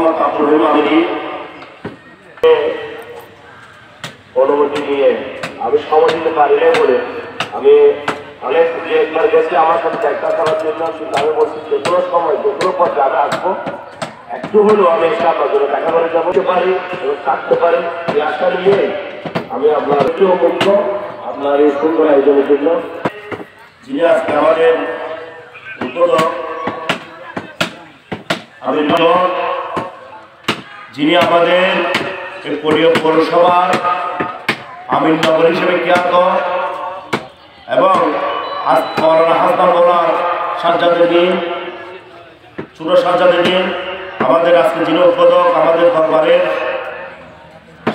মোহাম্মদ আব্দুল রহিম আমিরি অনুমতি নিয়ে আমি সময় দিতে পারি নাই বলে আমি অনেক একবার গেছে আমার সাথে দেখা করার জন্য, কিন্তু আমি বলছি যে কোনো সময় যে কোনো পথে আমি আসবো, একটু হলেও আমি এসে আপনার জন্য দেখা করে যাবো পারি এবং থাকতে পারি। এই আশা নিয়ে আমি আপনার মুখ্য আপনার এই সুন্দর আয়োজনের জন্য যিনি আজকে আমাদের উদ্বোধক আমি যিনি আমাদের এই পৌরসভার আমিননগর হিসেবে খ্যাত এবং মৌলানা হাসান মৌলার সাজ্জাদুদ্দিন ছোট সাজ্জাদুদ্দিন আমাদের আজকে যিনি উদ্বোধক আমাদের দরবারের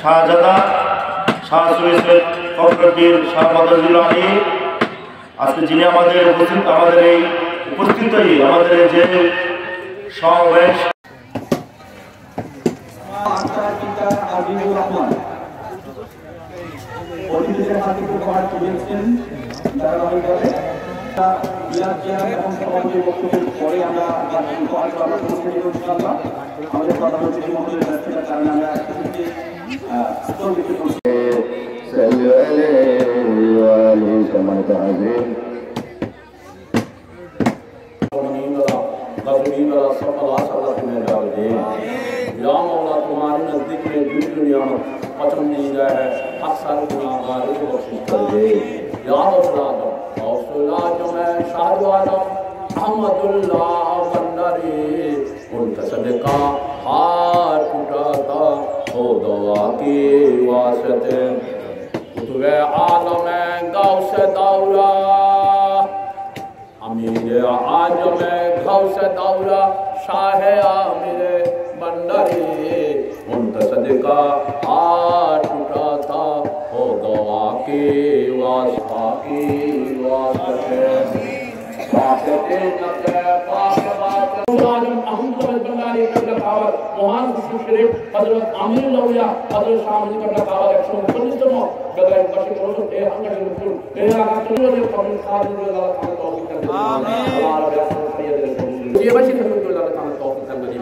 শাহজাদা শাহ সৈয়দ ফখরুদ্দিন শাহ মদরুল আলী আজকে যিনি আমাদের উপস্থিত আমাদের এই উপস্থিতই আমাদের যে সমাবেশ तुम्हारे नजदीक में दुनिया पसंदीदा है, अक्सर गुनाहगारों को बख्शिश कर दे। याद औसलाद में शाहवालम अहमदुल्लाह बंदरी उनका सदका हार टूटा था हो दवा की वास्ते कुतुबे आलम गौस दौला अमीर आजम गौस दौला शाह आमिर बंदरी उनका सदका हार टूटा था हो गवा की वास्ते মহান শরীফ হযরত আমির লাউলিয়া হযরত শাহ আলী কাবলা কাওয়ার 139তম বেলায় বার্ষিক অনুষ্ঠান এ আঙ্গাসের উপর এই আগামী কমিটি খাদিম আল্লাহ তাআলা তৌফিক দান আমিন আল্লাহ রাব্বুল ये बाशी अल्लाह ताला तौफीक दान करें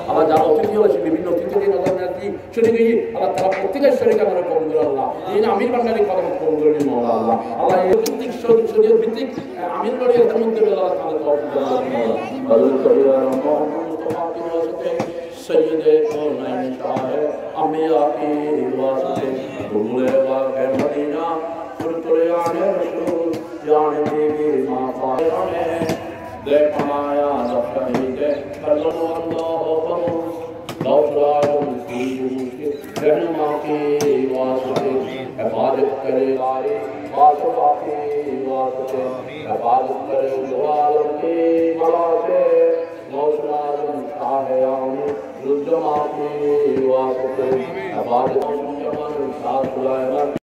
আল্লাহ যারা অতিথি হয়েছে বিভিন্ন অতিথিদের নজর রাখি শুনে গিয়ে আল্লাহ তাআলা প্রত্যেকের শরীরে আমরা কবুল করে আল্লাহ এই আমির বান্দারি কথা কবুল করে নিন আল্লাহ আল্লাহ এই ভিত্তিক শরীয়ত ভিত্তিক আমির বান্দারি সম্বন্ধে আল্লাহ তাআলা তৌফিক দান করেন হযরত কবিরা মুহাম্মদ মুস্তাফা की वास्ते सैयद कौनैन शाह अम्बिया की वास्ते बुले वाक़े मदीना फुरतुल आने रसूल जाने बीबी मां फातिमा दे पनाया शहीद कल्लम अल्लाह फरूज लौलाम की मुश्किल रहनुमा की वास्ते हिफाजत करे आए वासफा की वास्ते हिफाजत करे दुआलम की बला से लौलाम शाह आमिर रुजमा की वास्ते हिफाजत करे शाह सुलाइमान